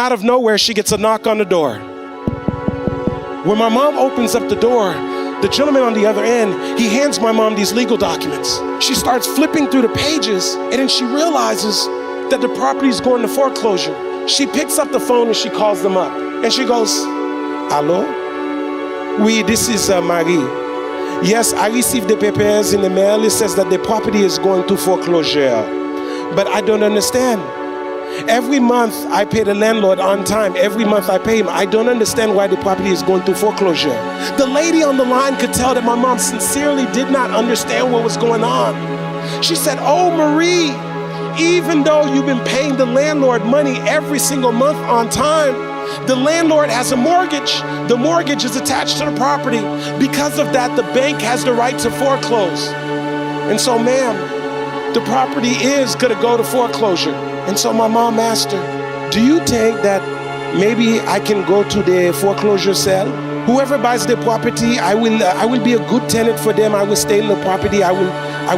Out of nowhere, she gets a knock on the door. When my mom opens up the door, the gentleman on the other end, he hands my mom these legal documents. She starts flipping through the pages, and then she realizes that the property is going to foreclosure. She picks up the phone and she calls them up. And she goes, "Hello? Oui, this is Marie. Yes, I received the papers in the mail. It says that the property is going to foreclosure. But I don't understand. Every month I pay the landlord on time. Every month I pay him. I don't understand why the property is going to foreclosure." The lady on the line could tell that my mom sincerely did not understand what was going on. She said, "Oh, Marie, even though you've been paying the landlord money every single month on time, the landlord has a mortgage. The mortgage is attached to the property. Because of that, the bank has the right to foreclose. And so, ma'am, the property is gonna go to foreclosure." And so my mom asked her, "Do you think that maybe I can go to the foreclosure sale? Whoever buys the property, I will be a good tenant for them. I will stay in the property. I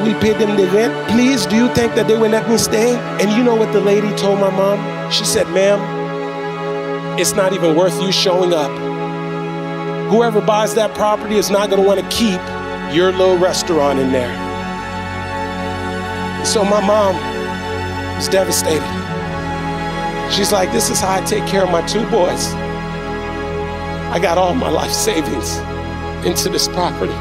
will pay them the rent. Please, do you think that they will let me stay?" And you know what the lady told my mom? She said, "Ma'am, it's not even worth you showing up. Whoever buys that property is not gonna wanna keep your little restaurant in there." So my mom was devastated. She's like, "This is how I take care of my two boys. I got all my life savings into this property."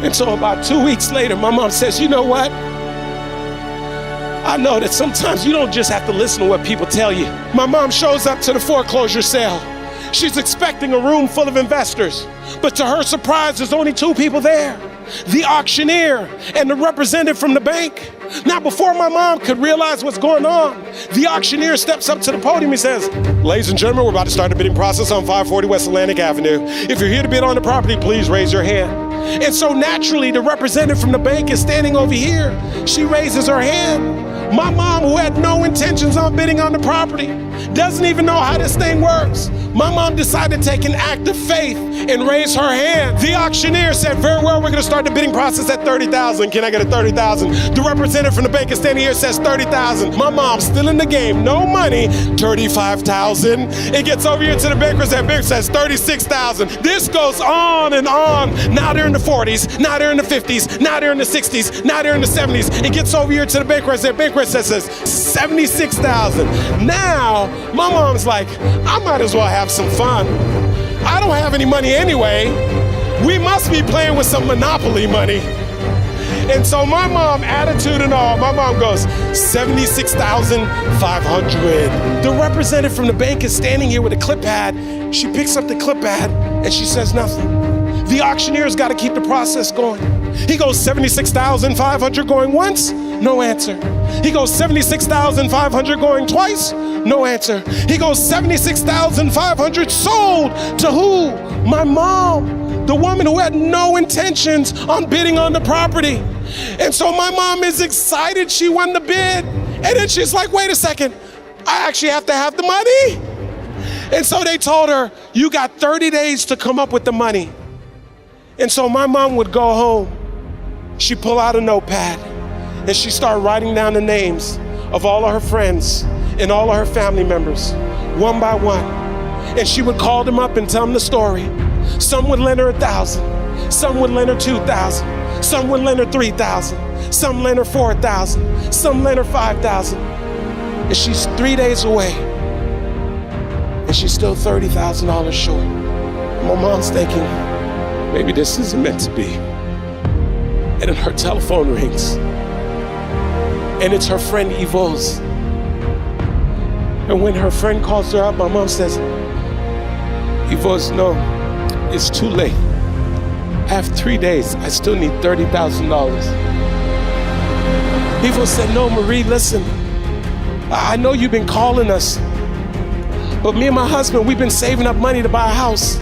And so about 2 weeks later, my mom says, "You know what? I know that sometimes you don't just have to listen to what people tell you." My mom shows up to the foreclosure sale. She's expecting a room full of investors, but to her surprise, there's only two people there: the auctioneer and the representative from the bank. Now, before my mom could realize what's going on, the auctioneer steps up to the podium and says, "Ladies and gentlemen, we're about to start the bidding process on 540 West Atlantic Avenue. If you're here to bid on the property, please raise your hand." And so naturally, the representative from the bank is standing over here. She raises her hand. My mom, who had no intentions on bidding on the property, doesn't even know how this thing works. My mom decided to take an act of faith and raise her hand. The auctioneer said, "Very well, we're gonna start the bidding process at 30,000. Can I get a 30,000? The representative from the bank is standing here, says 30,000. My mom's still in the game, no money, 35,000. It gets over here to the bankers, that banker says 36,000. This goes on and on. Now they're in the 40s, now they're in the 50s, now they're in the 60s, now they're in the 70s. It gets over here to the banker, that banker says 76,000. Now, my mom's like, "I might as well have some fun. I don't have any money anyway. We must be playing with some Monopoly money." And so my mom, attitude and all, my mom goes, 76,500. The representative from the bank is standing here with a clip pad. She picks up the clip pad and she says nothing. The auctioneer's got to keep the process going. He goes 76,500 going once, no answer. He goes 76,500 going twice, no answer. He goes 76,500 sold to who? My mom, the woman who had no intentions on bidding on the property. And so my mom is excited she won the bid. And then she's like, "Wait a second, I actually have to have the money." And so they told her, "You got 30 days to come up with the money." And so my mom would go home. She'd pull out a notepad and she'd start writing down the names of all of her friends and all of her family members, one by one. And she would call them up and tell them the story. Some would lend her 1,000, some would lend her 2,000, some would lend her 3,000, some lend her 4,000, some lend her 5,000. And she's 3 days away and she's still $30,000 short. My mom's thinking, maybe this isn't meant to be. And then her telephone rings. And it's her friend Yvonne's. And when her friend calls her up, my mom says, "Yvonne's, no, it's too late. I have 3 days. I still need $30,000. Yvonne said, "No, Marie, listen. I know you've been calling us. But me and my husband, we've been saving up money to buy a house.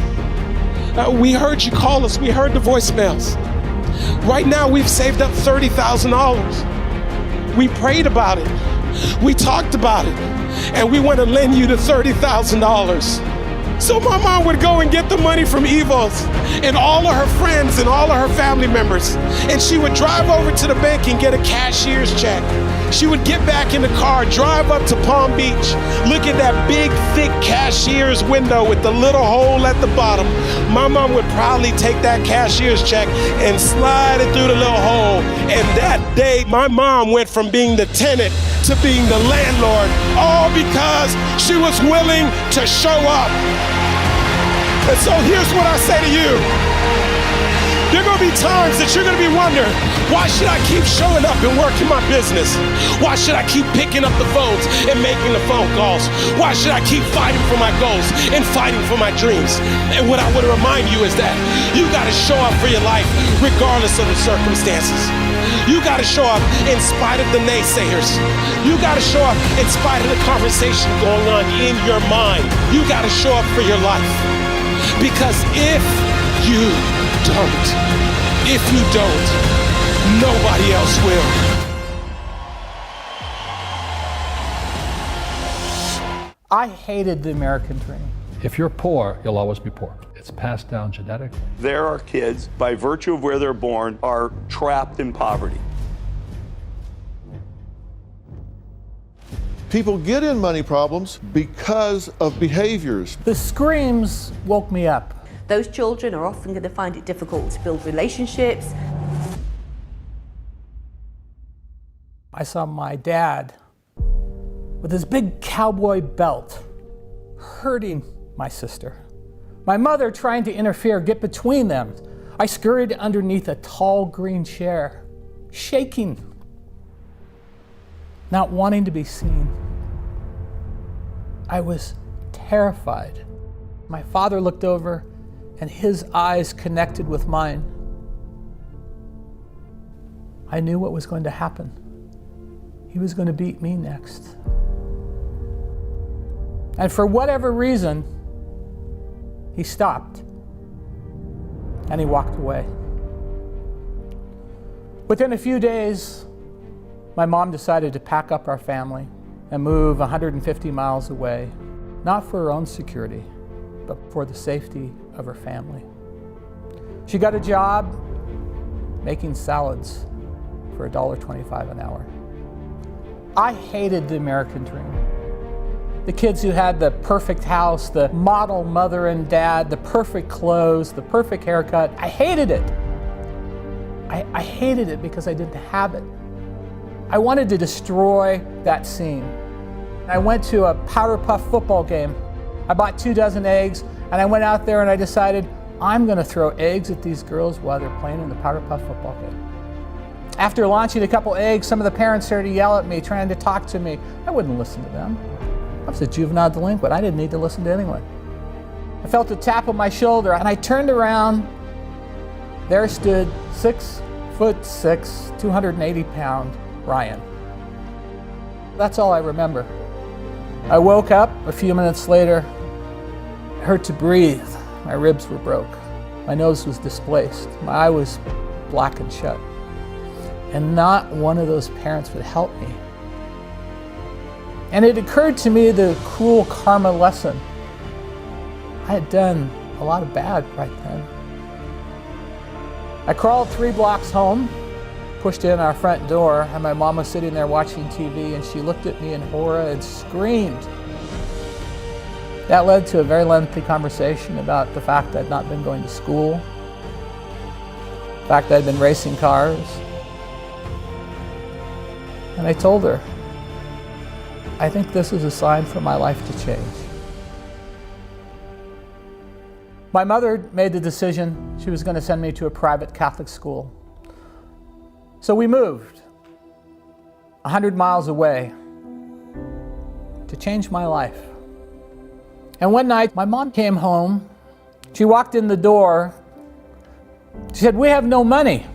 We heard you call us. We heard the voicemails. Right now, we've saved up $30,000. We prayed about it. We talked about it. And we want to lend you the $30,000. So my mom would go and get the money from Evo's and all of her friends and all of her family members. And she would drive over to the bank and get a cashier's check. She would get back in the car, drive up to Palm Beach, look at that big, thick cashier's window with the little hole at the bottom. My mom would proudly take that cashier's check and slide it through the little hole. And that day, my mom went from being the tenant to being the landlord, all because she was willing to show up. And so here's what I say to you. There are gonna be times that you're gonna be wondering, why should I keep showing up and working my business? Why should I keep picking up the phones and making the phone calls? Why should I keep fighting for my goals and fighting for my dreams? And what I want to remind you is that you gotta show up for your life regardless of the circumstances. You gotta show up in spite of the naysayers. You gotta show up in spite of the conversation going on in your mind. You gotta show up for your life. Because if you don't, nobody else will. I hated the American dream. If you're poor, you'll always be poor. It's passed down genetically. There are kids, by virtue of where they're born, are trapped in poverty. People get in money problems because of behaviors. The screams woke me up. Those children are often going to find it difficult to build relationships. I saw my dad with his big cowboy belt hurting my sister. My mother trying to interfere, get between them. I scurried underneath a tall green chair, shaking, not wanting to be seen. I was terrified. My father looked over and his eyes connected with mine. I knew what was going to happen. He was going to beat me next. And for whatever reason, he stopped and he walked away. Within a few days, my mom decided to pack up our family and move 150 miles away, not for her own security, but for the safety of her family. She got a job making salads for $1.25 an hour. I hated the American dream. The kids who had the perfect house, the model mother and dad, the perfect clothes, the perfect haircut. I hated it. I hated it because I didn't have it. I wanted to destroy that scene. I went to a Powder Puff football game. I bought 24 eggs, and I went out there and I decided I'm going to throw eggs at these girls while they're playing in the Powder Puff football game. After launching a couple eggs, some of the parents started to yell at me, trying to talk to me. I wouldn't listen to them. I was a juvenile delinquent. I didn't need to listen to anyone. I felt a tap on my shoulder, and I turned around. There stood 6'6", 280-pound Ryan. That's all I remember. I woke up a few minutes later. It hurt to breathe. My ribs were broke. My nose was displaced. My eye was blackened shut. And not one of those parents would help me. And it occurred to me the cruel karma lesson. I had done a lot of bad right then. I crawled 3 blocks home, pushed in our front door, and my mom was sitting there watching TV, and she looked at me in horror and screamed. That led to a very lengthy conversation about the fact that I'd not been going to school, the fact that I'd been racing cars. And I told her, I think this is a sign for my life to change. My mother made the decision she was going to send me to a private Catholic school. So we moved 100 miles away to change my life. And one night, my mom came home. She walked in the door. She said, "We have no money."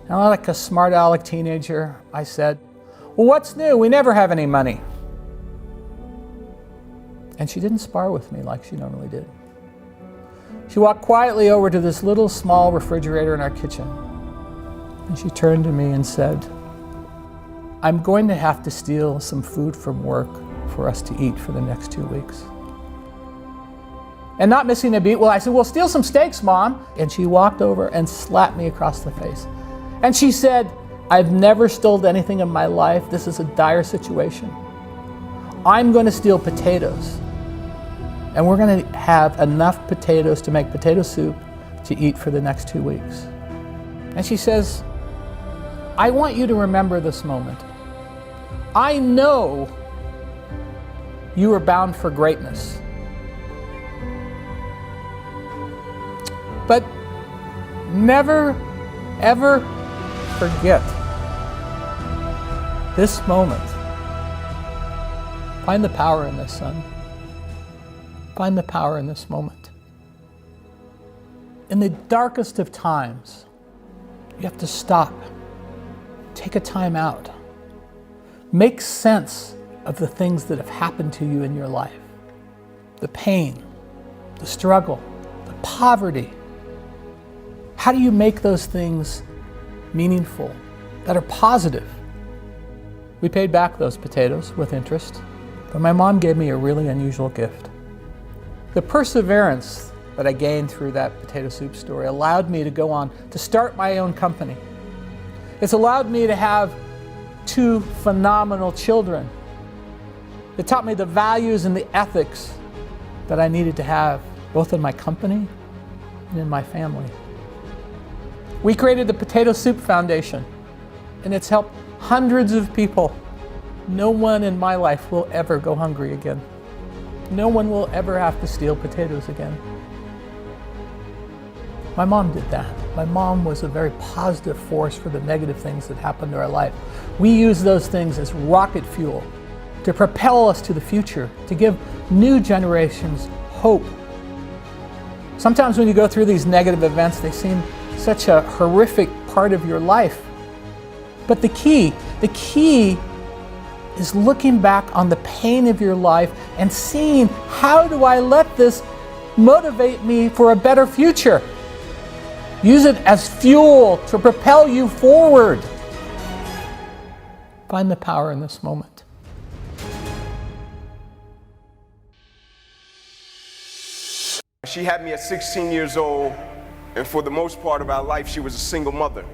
And like a smart aleck teenager, I said, "Well, what's new? We never have any money." And she didn't spar with me like she normally did. She walked quietly over to this little small refrigerator in our kitchen. And she turned to me and said, "I'm going to have to steal some food from work for us to eat for the next 2 weeks." And not missing a beat, well, I said, well, steal some steaks, Mom. And she walked over and slapped me across the face. And she said, I've never stolen anything in my life. This is a dire situation. I'm going to steal potatoes. And we're going to have enough potatoes to make potato soup to eat for the next 2 weeks. And she says, I want you to remember this moment. I know you are bound for greatness. But never, ever forget this moment. Find the power in this, son. Find the power in this moment. In the darkest of times, you have to stop. Take a time out. Make sense of the things that have happened to you in your life. The pain, the struggle, the poverty. How do you make those things meaningful, that are positive? We paid back those potatoes with interest, but my mom gave me a really unusual gift. The perseverance that I gained through that potato soup story allowed me to go on to start my own company. It's allowed me to have 2 phenomenal children. It taught me the values and the ethics that I needed to have, both in my company and in my family. We created the Potato Soup Foundation, and it's helped hundreds of people. No one in my life will ever go hungry again. No one will ever have to steal potatoes again. My mom did that. My mom was a very positive force for the negative things that happened to our life. We use those things as rocket fuel to propel us to the future, to give new generations hope. Sometimes when you go through these negative events, they seem such a horrific part of your life. But the key is looking back on the pain of your life and seeing, how do I let this motivate me for a better future? Use it as fuel to propel you forward. Find the power in this moment. She had me at 16 years old, and for the most part of our life, she was a single mother.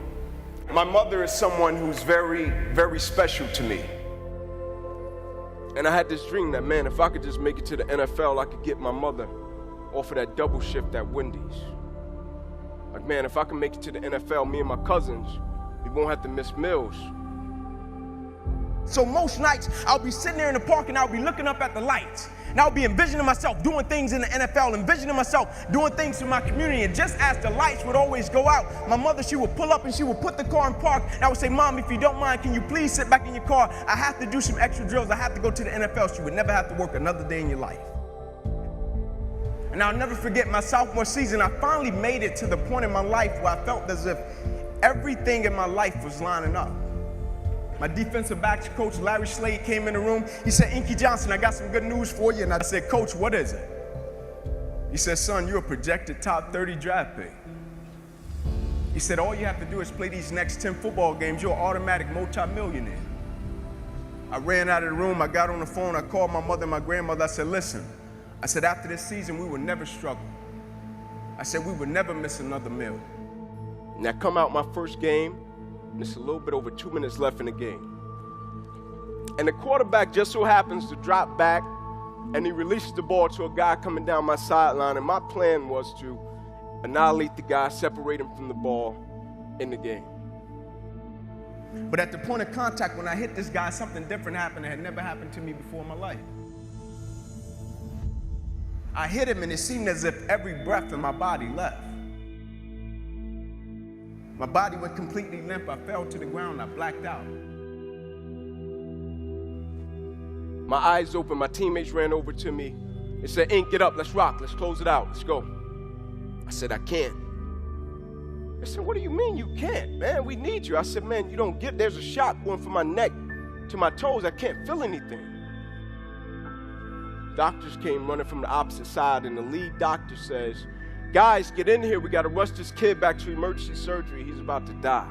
My mother is someone who's very, very special to me. And I had this dream that, man, if I could just make it to the NFL, I could get my mother off of that double shift at Wendy's. Like, man, if I can make it to the NFL, me and my cousins, we won't have to miss meals. So most nights, I'll be sitting there in the park and I'll be looking up at the lights. And I'll be envisioning myself doing things in the NFL, envisioning myself doing things in my community. And just as the lights would always go out, my mother, she would pull up and she would put the car in park. And I would say, Mom, if you don't mind, can you please sit back in your car? I have to do some extra drills. I have to go to the NFL. She would never have to work another day in your life. And I'll never forget my sophomore season. I finally made it to the point in my life where I felt as if everything in my life was lining up. My defensive backs coach, Larry Slade, came in the room. He said, Inky Johnson, I got some good news for you. And I said, Coach, what is it? He said, son, you're a projected top 30 draft pick. He said, all you have to do is play these next 10 football games. You're an automatic multi-millionaire. I ran out of the room. I got on the phone. I called my mother and my grandmother. I said, listen. I said, after this season, we will never struggle. I said, we would never miss another meal. And I come out my first game, and it's a little bit over 2 minutes left in the game. And the quarterback just so happens to drop back, and he releases the ball to a guy coming down my sideline, and my plan was to annihilate the guy, separate him from the ball in the game. But at the point of contact, when I hit this guy, something different happened that had never happened to me before in my life. I hit him, and it seemed as if every breath in my body left. My body went completely limp. I fell to the ground. I blacked out. My eyes open. My teammates ran over to me. They said, Ink, get up. Let's rock. Let's close it out. Let's go. I said, I can't. They said, what do you mean you can't, man? We need you. I said, man, you don't get, there's a shot going from my neck to my toes. I can't feel anything. Doctors came running from the opposite side, and the lead doctor says, guys, get in here. We got to rush this kid back to emergency surgery. He's about to die.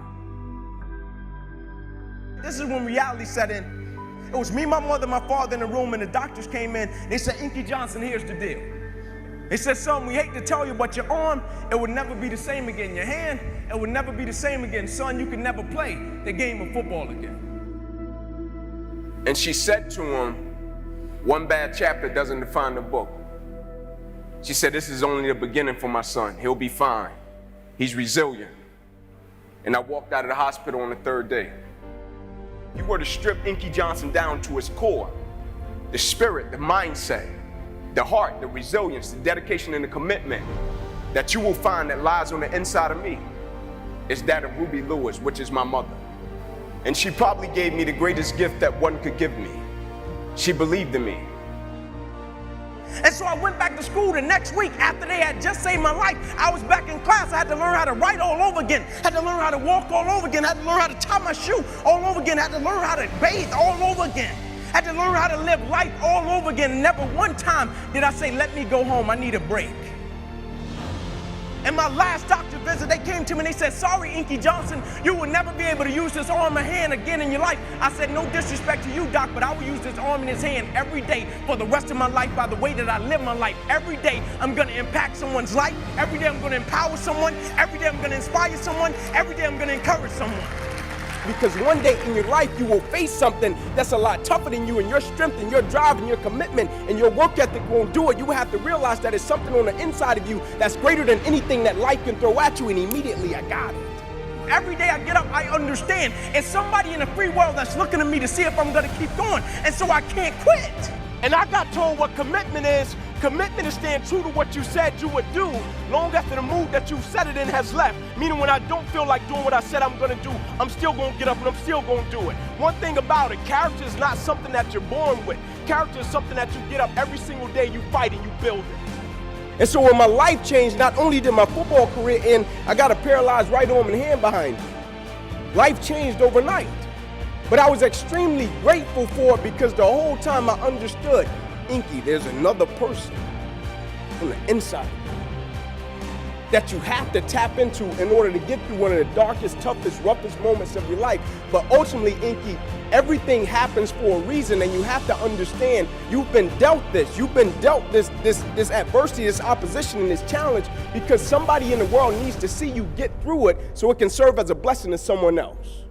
This is when reality set in. It was me, my mother, my father in the room, and the doctors came in. They said, Inky Johnson, here's the deal. They said, son, we hate to tell you, but your arm, it would never be the same again. Your hand, it would never be the same again. Son, you can never play the game of football again. And she said to him, one bad chapter doesn't define the book. She said, this is only the beginning for my son. He'll be fine. He's resilient. And I walked out of the hospital on the third day. If you were to strip Inky Johnson down to his core, the spirit, the mindset, the heart, the resilience, the dedication, and the commitment that you will find that lies on the inside of me is that of Ruby Lewis, which is my mother. And she probably gave me the greatest gift that one could give me. She believed in me. And so I went back to school the next week after they had just saved my life. I was back in class. I had to learn how to write all over again. Had to learn how to walk all over again. Had to learn how to tie my shoe all over again. Had to learn how to bathe all over again. Had to learn how to live life all over again. Never one time did I say, let me go home, I need a break. In my last doctor visit, they came to me and they said, sorry, Inky Johnson, you will never be able to use this arm or hand again in your life. I said, no disrespect to you, doc, but I will use this arm and this hand every day for the rest of my life by the way that I live my life. Every day, I'm gonna impact someone's life. Every day, I'm gonna empower someone. Every day, I'm gonna inspire someone. Every day, I'm gonna encourage someone. Because one day in your life, you will face something that's a lot tougher than you, and your strength and your drive and your commitment and your work ethic won't do it. You have to realize that it's something on the inside of you that's greater than anything that life can throw at you, and immediately I got it. Every day I get up, I understand it's somebody in the free world that's looking at me to see if I'm gonna keep going, and so I can't quit. And I got told what commitment is. Commitment is staying true to what you said you would do long after the mood that you set it in has left. Meaning when I don't feel like doing what I said I'm gonna do, I'm still gonna get up and I'm still gonna do it. One thing about it, character is not something that you're born with. Character is something that you get up every single day, you fight and you build it. And so when my life changed, not only did my football career end, I got a paralyzed right arm and hand behind me. Life changed overnight. But I was extremely grateful for it because the whole time I understood, Inky, there's another person on the inside that you have to tap into in order to get through one of the darkest, toughest, roughest moments of your life. But ultimately, Inky, everything happens for a reason, and you have to understand you've been dealt this. You've been dealt this adversity, this opposition, and this challenge because somebody in the world needs to see you get through it so it can serve as a blessing to someone else.